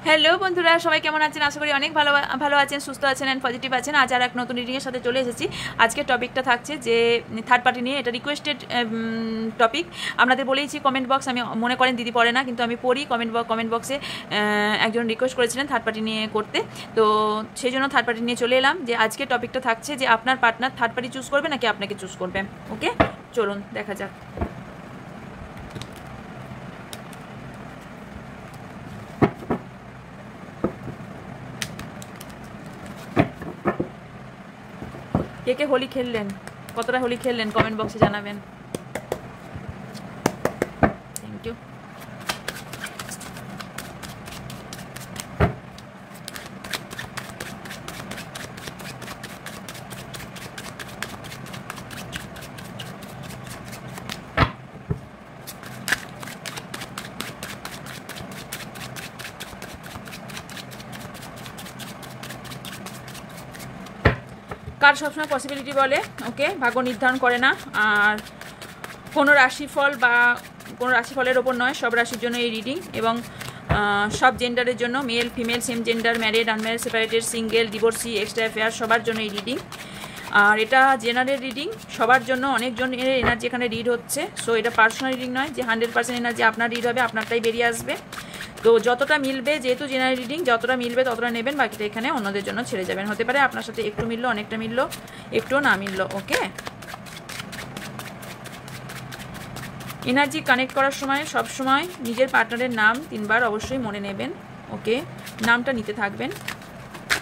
Hello বন্ধুরা, সবাই কেমন আছেন? আশা করি অনেক ভালো আছেন, সুস্থ আছেন অ্যান্ড পজিটিভ আছেন। আজ আর এক নতুন রিডিংয়ের সাথে চলে এসেছি। আজকের টপিকটা থাকছে যে থার্ড পার্টি নিয়ে। এটা রিকোয়েস্টেড টপিক। আপনাদের বলেইছি কমেন্ট বক্স, আমি মনে করেন দিদি পড়ে না, কিন্তু আমি পড়ি। কমেন্ট বক্সে একজন রিকোয়েস্ট করেছিলেন থার্ড পার্টি নিয়ে করতে, তো সেই জন্য থার্ড পার্টি নিয়ে চলে এলাম। যে আজকের টপিকটা থাকছে যে আপনার পার্টনার থার্ড পার্টি চুজ করবে নাকি আপনাকে চুজ করবে। ওকে, চলুন দেখা যাক। কে কে হোলি খেললেন, কতটা হোলি খেললেন কমেন্ট বক্সে জানাবেন। Thank you. কার সবসময় পসিবিলিটি বলে, ওকে, ভাগ্য নির্ধারণ করে না। আর কোনো রাশিফল বা কোনো রাশিফলের ওপর নয়, সব রাশির জন্য এই রিডিং, এবং সব জেন্ডারের জন্য, male female same gender, married unmarried separated single divorcee extra affair, সবার জন্য এই রিডিং। আর এটা জেনারেল রিডিং, সবার জন্য। অনেকজনের এনার্জি এখানে রিড হচ্ছে। সো এটা পার্সোনাল রিডিং নয় যে 100% এনার্জি আপনার রিড হবে, আপনারটাই বেরিয়ে আসবে। তো যতটা মিলবে, যেহেতু জেনারেল রিডিং, যতটা মিলবে ততটা নেবেন, বাকিটা এখানে অন্যদের জন্য ছেড়ে যাবেন। হতে পারে আপনার সাথে একটু মিললো, অনেকটা মিললো, একটুও না মিললো। ওকে, এনার্জি কানেক্ট করার সময় সব সময় নিজের পার্টনারের নাম 3 বার অবশ্যই মনে নেবেন। ওকে, নামটা নিতে থাকবেন,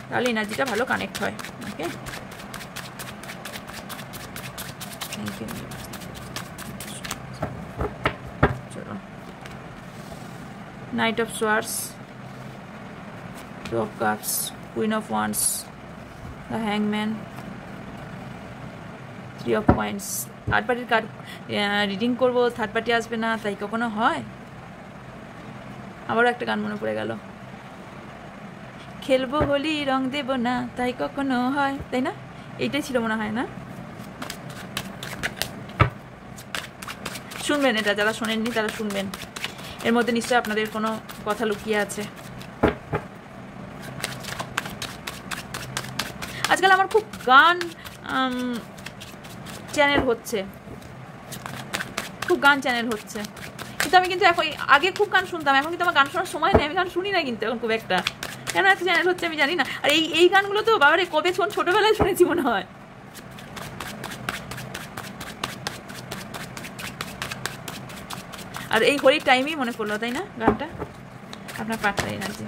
তাহলে এনার্জিটা ভালো কানেক্ট হয়। Okay, thank you. চলো, knight of swords, two of cups, queen of wands, the হ্যাংম্যান, 3 অফ কয়েন্স। থার্ড পার্টির কার্ড রিডিং করবো, থার্ড পার্টি আসবে না, তাই কখনো হয়? আবারও একটা গান মনে পড়ে গেল, খেলবো হোলি রং দেব না, তাই কখনো হয়, তাই না? এইটাই ছিল মনে হয়, না? শুনবেন এটা, যারা শোনেননি তারা শুনবেন, এর মধ্যে নিশ্চয়ই আপনাদের কোনো কথা লুকিয়ে আছে। আজকাল আমার খুব গান চ্যানেল হচ্ছে, খুব গান চ্যানেল হচ্ছে, কিন্তু আমি কিন্তু এখন, আগে খুব গান শুনতাম, এখন কিন্তু আমার গান শোনার সময় নেই, আমি গান শুনি না কিন্তু এখন খুব একটা। কেন একটা চ্যানেল হচ্ছে আমি জানি না। আর এই গানগুলো তো বাবারে কবে ছোটবেলায় শুনেছি মনে হয়। আর এই হোলির টাইমেই মনে পড়লো, তাই না গানটা? আপনার partner energy.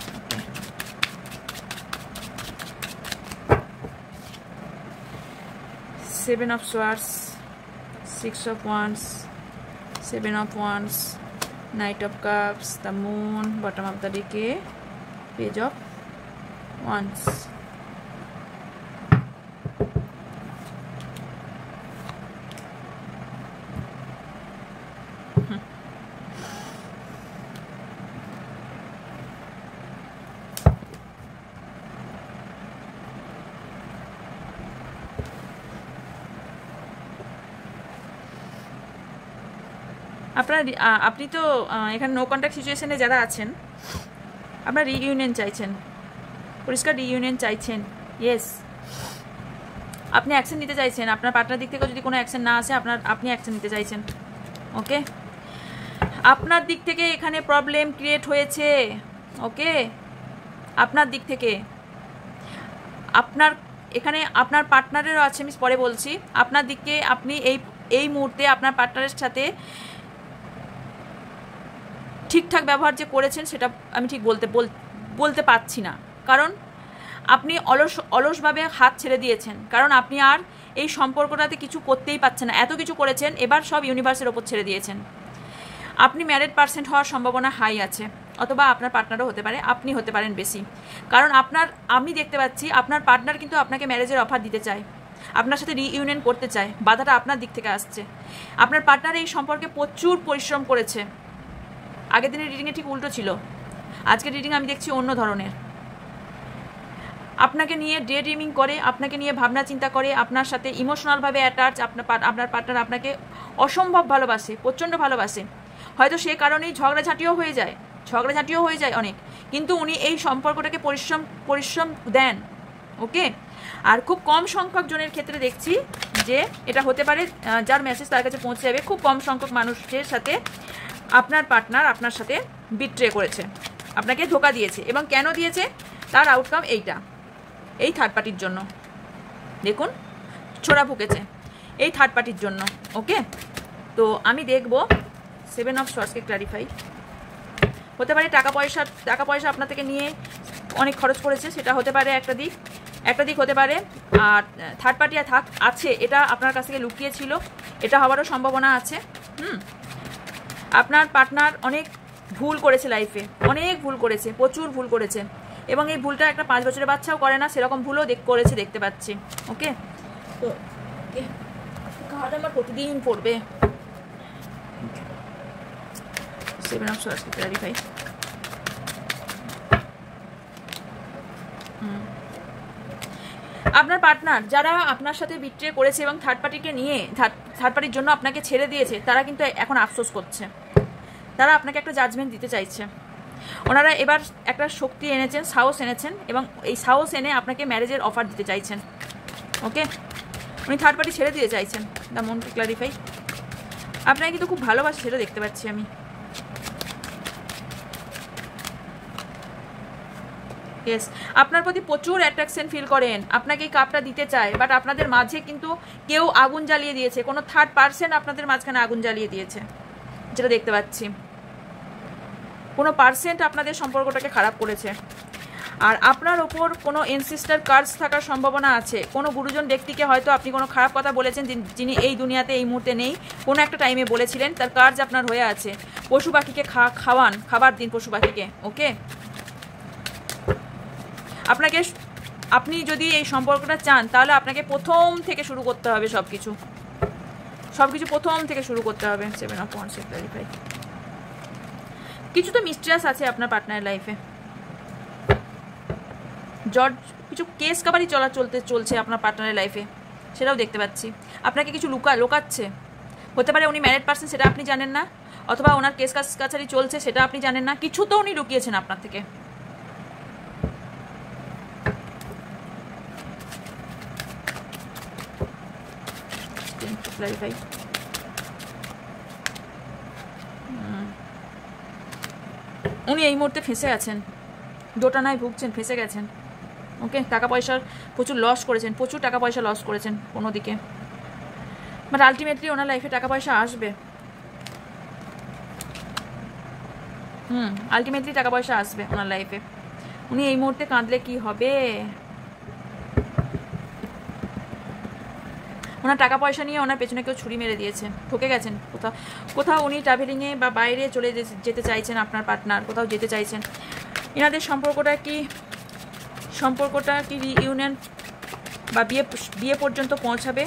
Seven of Swords, 6 of Wands, 7 of Wands, Knight of Cups, the Moon, bottom of the deck, Page of Wands. আপনি তো এখানে নো কন্ট্যাক্ট সিচুয়েশনে যারা আছেন, আপনার রিইউনিয়ন চাইছেন, পরিষ্কার রিইউনিয়ন চাইছেন। ইয়েস, আপনি অ্যাকশন নিতে চাইছেন। আপনার পার্টনার দিক থেকে যদি কোনো অ্যাকশন না আসে, আপনি অ্যাকশন নিতে চাইছেন। ওকে, আপনার দিক থেকে এখানে প্রবলেম ক্রিয়েট হয়েছে। ওকে, আপনার দিক থেকে, আপনার এখানে আপনার পার্টনারেরও আছে, আমি পরে বলছি। আপনার দিকে আপনি এই মুহূর্তে আপনার পার্টনারের সাথে ঠিকঠাক ব্যবহার যে করেছেন সেটা আমি ঠিক বলতে পারছি না, কারণ আপনি অলসভাবে হাত ছেড়ে দিয়েছেন, কারণ আপনি আর এই সম্পর্কটাতে কিছু করতেই পারছেন না। এত কিছু করেছেন, এবার সব ইউনিভার্সের ওপর ছেড়ে দিয়েছেন। আপনি ম্যারিড পার্সেন্ট হওয়ার সম্ভাবনা হাই আছে, অথবা আপনার পার্টনারও হতে পারে, আপনি হতে পারেন বেশি, কারণ আমি দেখতে পাচ্ছি আপনার পার্টনার কিন্তু আপনাকে ম্যারেজের অফার দিতে চায়, আপনার সাথে রিইউনিয়ন করতে চায়। বাধাটা আপনার দিক থেকে আসছে। আপনার পার্টনার এই সম্পর্কে প্রচুর পরিশ্রম করেছে। আগের দিনের রিডিংয়ে ঠিক উল্টো ছিল, আজকের রিডিং আমি দেখছি অন্য ধরনের। আপনাকে নিয়ে ডে ড্রিমিং করে, আপনাকে নিয়ে ভাবনা চিন্তা করে, আপনার সাথে ইমোশনালভাবে অ্যাটাচ। আপনার পার্টনার আপনাকে অসম্ভব ভালোবাসে, প্রচণ্ড ভালোবাসে। হয়তো সে কারণেই ঝগড়াঝাঁটিও হয়ে যায়, ঝগড়াঝাঁটিও হয়ে যায় অনেক, কিন্তু উনি এই সম্পর্কটাকে পরিশ্রম দেন। ওকে, আর খুব কম সংখ্যক জনের ক্ষেত্রে দেখছি যে এটা হতে পারে, যার মেসেজ তার কাছে পৌঁছে যাবে। খুব কম সংখ্যক মানুষের সাথে আপনার পার্টনার আপনার সাথে বিট্রে করেছে, আপনাকে ধোকা দিয়েছে, এবং কেন দিয়েছে তার আউটকাম এইটা, এই থার্ড পার্টির জন্য। দেখুন ছোড়া ফুকেছে এই থার্ড পার্টির জন্য। ওকে, তো আমি দেখব 7 অফ সোয়ার্ডসকে ক্ল্যারিফাই। হতে পারে টাকা পয়সা আপনার থেকে নিয়ে অনেক খরচ করেছে, সেটা হতে পারে একটা দিক হতে পারে। আর থার্ড পার্টি আছে, এটা আপনার কাছ থেকে লুকিয়েছিল, এটা হওয়ারও সম্ভাবনা আছে। আপনার পার্টনার অনেক ভুল করেছে লাইফে, অনেক ভুল করেছে, প্রচুর ভুল করেছে, এবং এই ভুলটা একটা 5 বছরের বাচ্চাও করে না, সেরকম ভুলও করেছে দেখতে পাচ্ছি। ওকে, তো কার্ড আমার প্রতিদিন পড়বে। 7 অফ সোয়ার্ডস ক্ল্যারিফাই। আপনার পার্টনার যারা আপনার সাথে বিট্রে করেছে এবং থার্ড পার্টির জন্য আপনাকে ছেড়ে দিয়েছে, তারা কিন্তু এখন আফসোস করছে, তারা আপনাকে একটা জাজমেন্ট দিতে চাইছে। ওনারা এবার একটা শক্তি এনেছেন, সাহস এনেছেন, এবং এই সাহস এনে আপনাকে ম্যারেজের অফার দিতে চাইছেন। ওকে, উনি থার্ড পার্টি ছেড়ে দিতে চাইছেন। The moon clarify. আপনাকে কিন্তু খুব ভালোবাসে, সেটা দেখতে পাচ্ছি আমি। ইয়েস, আপনার প্রতি প্রচুর অ্যাট্রাকশন ফিল করেন, আপনাকে এই কাপটা দিতে চায়, বাট আপনাদের মাঝে কিন্তু কেউ আগুন জ্বালিয়ে দিয়েছে, কোনো থার্ড পার্সন আপনাদের মাঝখানে আগুন জ্বালিয়ে দিয়েছে, যেটা দেখতে পাচ্ছি। কোনো পার্সেন্ট আপনাদের সম্পর্কটাকে খারাপ করেছে, আর আপনার ওপর কোনো এনসিস্টার কার্স থাকার সম্ভাবনা আছে। কোনো গুরুজন ব্যক্তিকে হয়তো আপনি কোনো খারাপ কথা বলেছেন, যিনি এই দুনিয়াতে এই মুহূর্তে নেই, কোনো একটা টাইমে বলেছিলেন, তার কার্স আপনার হয়ে আছে। পশু পাখিকে খাবার দিন পশু পাখিকে। ওকে, আপনি যদি এই সম্পর্কটা চান, তাহলে আপনাকে প্রথম থেকে শুরু করতে হবে, সবকিছু প্রথম থেকে শুরু করতে হবে। 7 অফ ওয়ান্ডস ক্ল্যারিফাই। কিছু তো মিস্ট্রিয়াস আছে আপনার পার্টনারের লাইফে। কিছু কেস কাবারি চলছে আপনার পার্টনারের লাইফে, সেটাও দেখতে পাচ্ছি। আপনাকে কিছু লোকাচ্ছে। হতে পারে উনি ম্যারিড পার্সন, সেটা আপনি জানেন না, অথবা ওনার কেস কাছারি চলছে, সেটা আপনি জানেন না। কিছু তো উনি লুকিয়েছেন আপনার থেকে। ক্ল্যারিফাই। উনি এই মুহূর্তে ফেঁসে গেছেন, দোটানায় ভুগছেন, ফেঁসে গেছেন। ওকে, টাকা পয়সার প্রচুর লস করেছেন, প্রচুর টাকা পয়সা লস করেছেন কোনো দিকে, বাট আলটিমেটলি ওনার লাইফে টাকা পয়সা আসবে। আলটিমেটলি টাকা পয়সা আসবে ওনার লাইফে। উনি এই মুহূর্তে কাঁদলে কি হবে? ওনার টাকা পয়সা নিয়ে ওনার পেছনে কেউ ছুরি মেরে দিয়েছে, ঠকে গেছেন কোথাও উনি ট্রাভেলিংয়ে বা বাইরে চলে যেতে চাইছেন, আপনার পার্টনার কোথাও যেতে চাইছেন। এনাদের সম্পর্কটা কি রিইউনিয়ন বা বিয়ে পর্যন্ত পৌঁছাবে?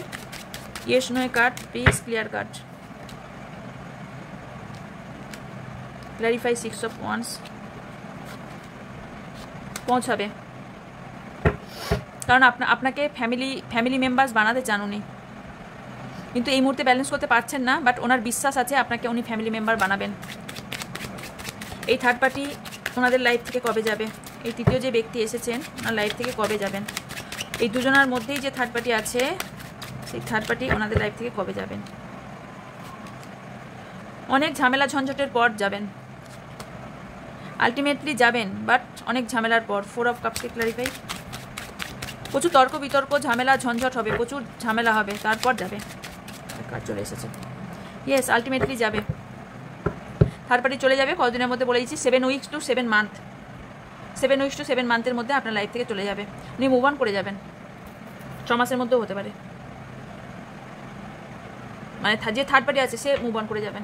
Yes no card please, clear card. Clarify 6 of wands. পৌঁছাবে, কারণ আপনাকে ফ্যামিলি মেম্বার্স বানাতে চান উনি, কিন্তু এই মুহূর্তে ব্যালেন্স করতে পারছেন না, বাট ওনার বিশ্বাস আছে আপনাকে উনি ফ্যামিলি মেম্বার বানাবেন। এই থার্ড পার্টি ওনাদের লাইফ থেকে কবে যাবে? এই তৃতীয় যে ব্যক্তি এসেছেন ওনার লাইফ থেকে কবে যাবেন? এই দুজনের মধ্যেই যে থার্ড পার্টি আছে, সেই থার্ড পার্টি ওনাদের লাইফ থেকে কবে যাবেন? অনেক ঝামেলা ঝঞ্ঝটের পর যাবেন, আলটিমেটলি যাবেন, বাট অনেক ঝামেলার পর। 4 অফ কাপসকে ক্ল্যারিফাই। প্রচুর তর্ক বিতর্ক, ঝামেলা ঝঞ্ঝট হবে, প্রচুর ঝামেলা হবে, তারপর যাবে। কার্ড চলে এসেছে। ইয়েস, আলটিমেটলি যাবে, থার্ড পার্টি চলে যাবে। কতদিনের মধ্যে বলে দিচ্ছি, 7 weeks two 7 month. 7 weeks two 7 মান্থের মধ্যে আপনার লাইফ থেকে চলে যাবে। উনি মুভ অন করে যাবেন, 6 মাসের মধ্যেও হতে পারে। মানে যে থার্ড পার্টি আছে সে মুভ অন করে যাবেন।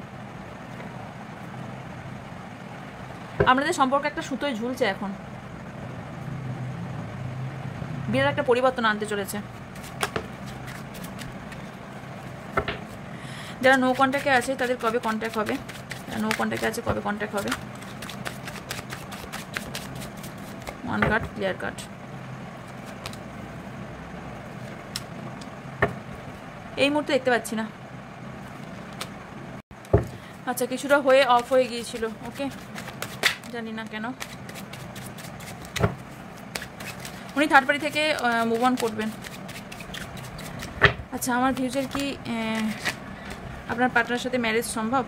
আপনাদের সম্পর্ক একটা সুতোয় ঝুলছে এখন, বিরাট একটা পরিবর্তন আনতে চলেছে। যারা নো কন্ট্যাক্টে আছে তাদের কবে কন্ট্যাক্ট হবে? নো কন্ট্যাক্টে আছে কবে কন্ট্যাক্ট হবে? 1 কার্ড, ক্লিয়ার কার্ড। এই মুহূর্তে দেখতে পাচ্ছি না। আচ্ছা, কিছুটা হয়ে অফ হয়ে গিয়েছিল। ওকে, জানি না কেন উনি থার্ড পার্টি থেকে মুভ অন করবেন। আচ্ছা, আমার ভিউজের কি আপনার পার্টনারের সাথে ম্যারেজ সম্ভব?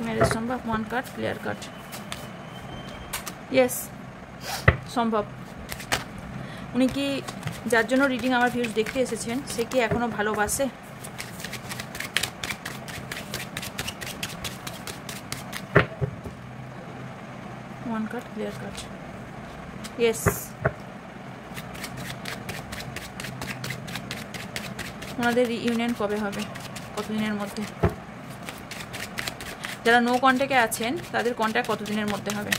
ম্যারেজ সম্ভব? One card, clear card. Yes, সম্ভব। উনি কি, যার জন্য রিডিং আমার ভিউজ দেখতে এসেছেন, সে কি এখনো ভালোবাসে? One card, clear card. Yes, ওনাদের রিইউনিয়ন কবে হবে, কতদিনের মধ্যে? যারা নো কন্ট্যাক্টে আছেন তাদের কন্ট্যাক্ট কতদিনের মধ্যে হবে?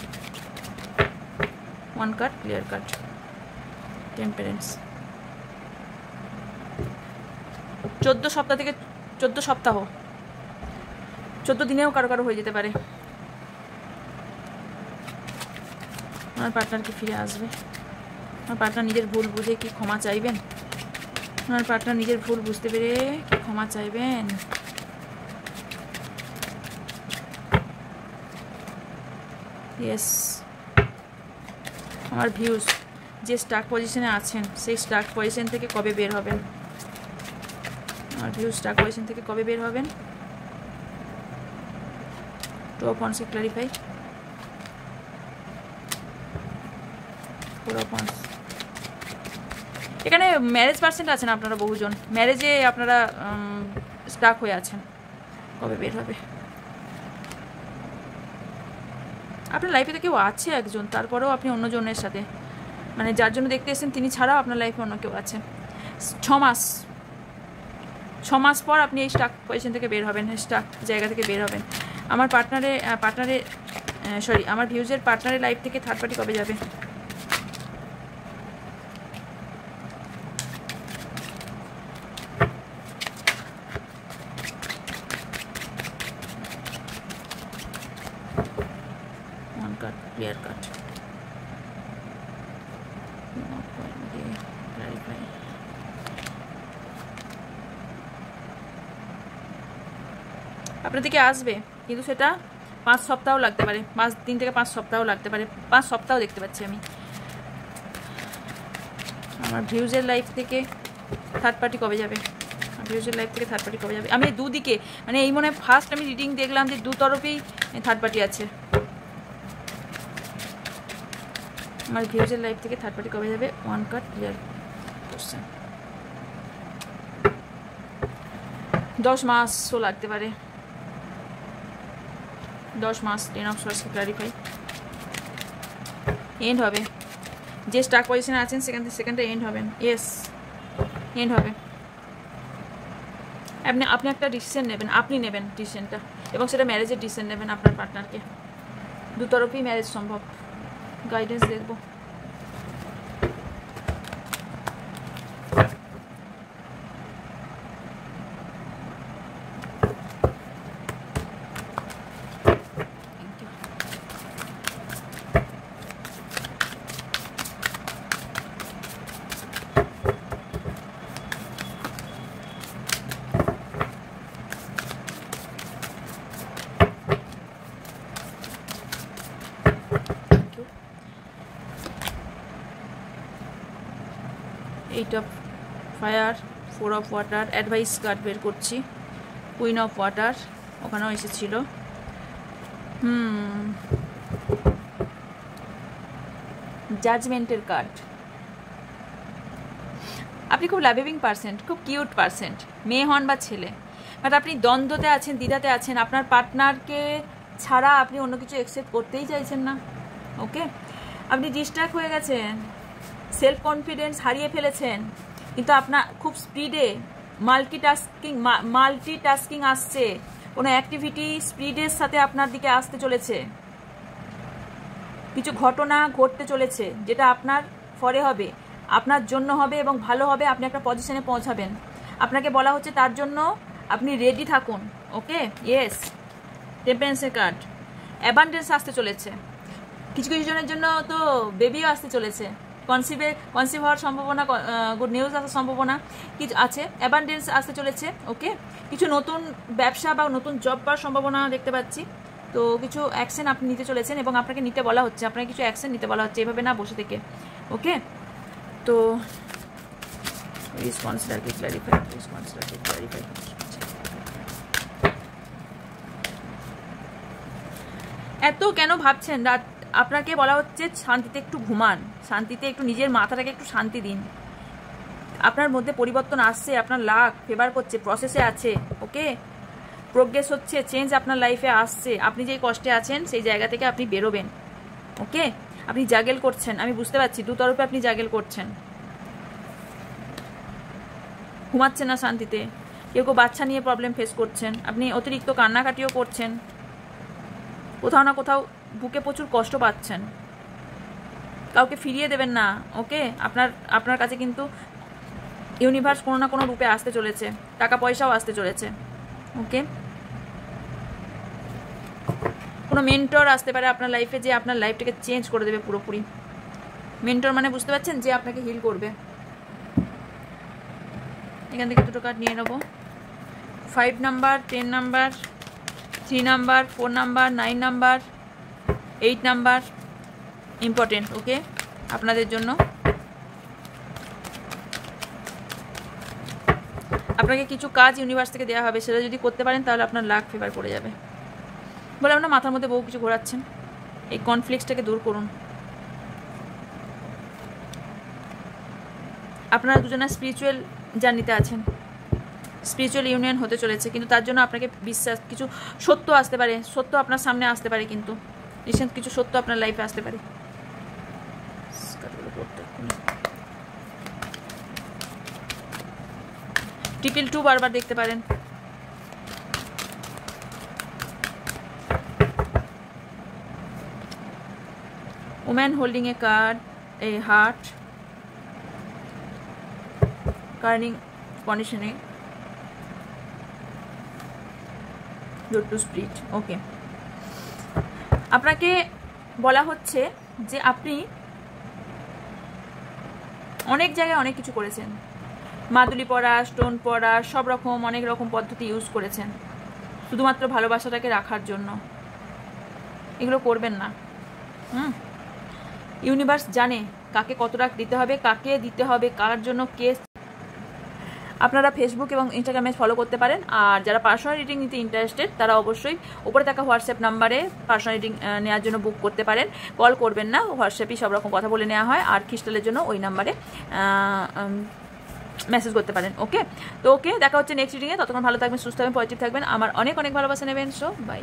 One card, clear card. Temperance. 14 সপ্তাহ থেকে 14 সপ্তাহ, 14 দিনেও কারো কারো হয়ে যেতে পারে। আমার পার্টনার কি ফিরে আসবে? আমার পার্টনার নিজের ভুল বুঝে কি ক্ষমা চাইবেন? আমার পার্টনার নিজের ভুল বুঝতে পেরে কি ক্ষমা চাইবেন? ইয়েস। আমার ভিউজ যে স্টাক পজিশনে আছেন সেই স্টাক পজিশন থেকে কবে বের হবেন? আমার ভিউজ স্টাক পজিশন থেকে কবে বের হবেন? তো কনসে ক্লারিফাই। এখানে ম্যারেজ পার্সেন্ট আছেন আপনারা বহুজন, ম্যারেজে আপনারা স্টাক হয়ে আছেন, কবে বের হবে? আপনার লাইফে তো কেউ আছে একজন, তারপরেও আপনি অন্যজনের সাথে, মানে যার জন্য দেখতে এসেছেন তিনি ছাড়াও আপনার লাইফে অন্য কেউ আছে। 6 মাস পর আপনি এই স্টাক পজিশন থেকে বের হবেন, স্টাক জায়গা থেকে বের হবেন। আমার আমার ভিউজের পার্টনারের লাইফ থেকে থার্ড পার্টি কবে যাবে? One card, clear card. আপনার দিকে আসবে, কিন্তু সেটা 5 সপ্তাহ লাগতে পারে, 3 থেকে 5 সপ্তাহ লাগতে পারে। 5 সপ্তাহ দেখতে পাচ্ছি আমি। আমার ভিউজের লাইফ থেকে থার্ড পার্টি কবে যাবে? ভিউজের লাইফ থেকে থার্ড পার্টি কবে যাবে? আমি দুদিকে, মানে এই মনে হয় ফার্স্ট আমি রিডিং দেখলাম যে দু তরফেই থার্ড পার্টি আছে। আমার ভিউজের লাইফ থেকে থার্ড পার্টি কবে যাবে? One card, clear question. 10 মাসও লাগতে পারে, 10 মাস। 10 অফ সোর্স ক্লারিফাই। এন্ড হবে, যে স্টাক পজিশনে আছেন সেখানটা এন্ড হবেন। ইয়েস, এন্ড হবে। আপনি একটা ডিসিশন নেবেন, আপনি নেবেন ডিসিশনটা, এবং সেটা ম্যারেজের ডিসিশন নেবেন আপনার পার্টনারকে। দু তরফেই ম্যারেজ সম্ভব। গাইডেন্স দেখবো। Eight of fire, 4 of water, advice card বের করছি। কুইন অফ ওয়াটার ওখানেও এসেছিল। জাজমেন্টের কার্ড। আপনি খুব লাভিং পার্সেন্ট, খুব কিউট পার্সেন্ট, মেয়ে হন বা ছেলে, বাট আপনি দ্বন্দ্বতে আছেন, দ্বিধাতে আছেন। আপনার পার্টনারকে ছাড়া আপনি অন্য কিছু অ্যাকসেপ্ট করতেই চাইছেন না। ওকে, আপনি ডিস্ট্র্যাক্ট হয়ে গেছেন, সেলফ কনফিডেন্স হারিয়ে ফেলেছেন, কিন্তু আপনার খুব স্পিডে মাল্টিটাস্কিং আসছে, কোনো অ্যাক্টিভিটি স্পিডের সাথে আপনার দিকে আসতে চলেছে। কিছু ঘটনা ঘটতে চলেছে যেটা আপনার ফরে হবে, আপনার জন্য হবে এবং ভালো হবে। আপনি একটা পজিশনে পৌঁছাবেন, আপনাকে বলা হচ্ছে তার জন্য আপনি রেডি থাকুন। ওকে, ইয়েস। টেম্পারেন্সের কার্ড। অ্যাবান্ডেন্স আসতে চলেছে, কিছু কিছু জনের জন্য তো বেবিও আসতে চলেছে। কনসিভ হওয়ার সম্ভাবনা, গুড নিউজ আসার সম্ভাবনা কিছু আছে, অ্যাবান্ডেন্স আসতে চলেছে। ওকে, কিছু নতুন ব্যবসা বা নতুন জব পাওয়ার সম্ভাবনা দেখতে পাচ্ছি। তো কিছু অ্যাকশন আপনি নিতে চলেছেন এবং আপনাকে নিতে বলা হচ্ছে, আপনাকে কিছু অ্যাকশন নিতে বলা হচ্ছে, এভাবে না বসে থেকে। ওকে, তো রেসপন্সিবিলিটি ক্ল্যারিফাই, রেসপন্সিবিলিটি ক্ল্যারিফাই। এত কেন ভাবছেন? রাত আপনাকে বলা হচ্ছে শান্তিতে একটু ঘুমান, শান্তিতে একটু নিজের মাথাটাকে একটু শান্তি দিন। আপনার মধ্যে পরিবর্তন আসছে, আপনার লাক ফেভার করছে, প্রসেসে আছে। ওকে, প্রোগ্রেস হচ্ছে, চেঞ্জ আপনার লাইফে আসছে। আপনি যেই কষ্টে আছেন সেই জায়গা থেকে আপনি বেরোবেন। ওকে, আপনি জাগেল করছেন, আমি বুঝতে পারছি, দুতরফে আপনি জাগেল করছেন। ঘুমাচ্ছেন না শান্তিতে, কেউ কেউ বাচ্চা নিয়ে প্রবলেম ফেস করছেন, আপনি অতিরিক্ত কান্নাকাটিও করছেন, কোথাও না কোথাও বুকে প্রচুর কষ্ট পাচ্ছেন, কাউকে ফিরিয়ে দেবেন না। ওকে, আপনার কাছে কিন্তু ইউনিভার্স কোনো না কোনো রূপে আসতে চলেছে, টাকা পয়সাও আসতে চলেছে। ওকে, কোনো মেন্টর আসতে পারে আপনার লাইফে, যে আপনার লাইফটাকে চেঞ্জ করে দেবে পুরোপুরি। মেন্টর মানে বুঝতে পারছেন, যে আপনাকে হিল করবে। এখান থেকে দুটো কার্ড নিয়ে নেবো। 5 number, 10 number, 3 number, 4 number, 9 number, 8 number important. Okay, আপনাদের জন্য আপনাকে কিছু কাজ ইউনিভার্স থেকে দেওয়া হবে, সেটা যদি করতে পারেন তাহলে আপনার লাক ফেভার করে যাবে। বলে আপনার মাথার মধ্যে বহু কিছু ঘোরাচ্ছেন, এই কনফ্লিক্টসটাকে দূর করুন। আপনারা দুজনা স্পিরিচুয়াল জার্নিতে আছেন, স্পিরিচুয়াল ইউনিয়ন হতে চলেছে, কিন্তু তার জন্য আপনাকে বিশ্বাস, কিছু সত্য আসতে পারে, সত্য আপনার সামনে আসতে পারে, কিন্তু রিসেন্ট কিছু সত্য আপনার লাইফে আসতে পারে। 222 বারবার দেখতে পারেন। woman holding a card, a heart, current conditioning, good to spirit. ওকে, আপনাকে বলা হচ্ছে যে আপনি অনেক জায়গায় অনেক কিছু করেছেন, মাদুলি পরা, স্টোন পরা, সব রকম অনেক রকম পদ্ধতি ইউজ করেছেন শুধুমাত্র ভালোবাসাটাকে রাখার জন্য। এগুলো করবেন না। ইউনিভার্স জানে কাকে কতটা দিতে হবে, কাকে দিতে হবে, কার জন্য কে। আপনারা ফেসবুক এবং ইনস্টাগ্রামে ফলো করতে পারেন। আর যারা পার্সোনাল রিডিং নিতে ইন্টারেস্টেড তারা অবশ্যই উপরে থাকা হোয়াটসঅ্যাপ নাম্বারে পার্সোনাল রিডিং নেওয়ার জন্য বুক করতে পারেন। কল করবেন না, হোয়াটসঅ্যাপেই সব রকম কথা বলে নেওয়া হয়। আর ক্রিস্টালের জন্য ওই নাম্বারে মেসেজ করতে পারেন। ওকে, তো ওকে, দেখা হচ্ছে নেক্সট রিডিংয়ে। ততক্ষণ ভালো থাকবেন, সুস্থ থাকবেন, পজিটিভ থাকবেন। আমার অনেক অনেক ভালোবাসা নেবেন। So by.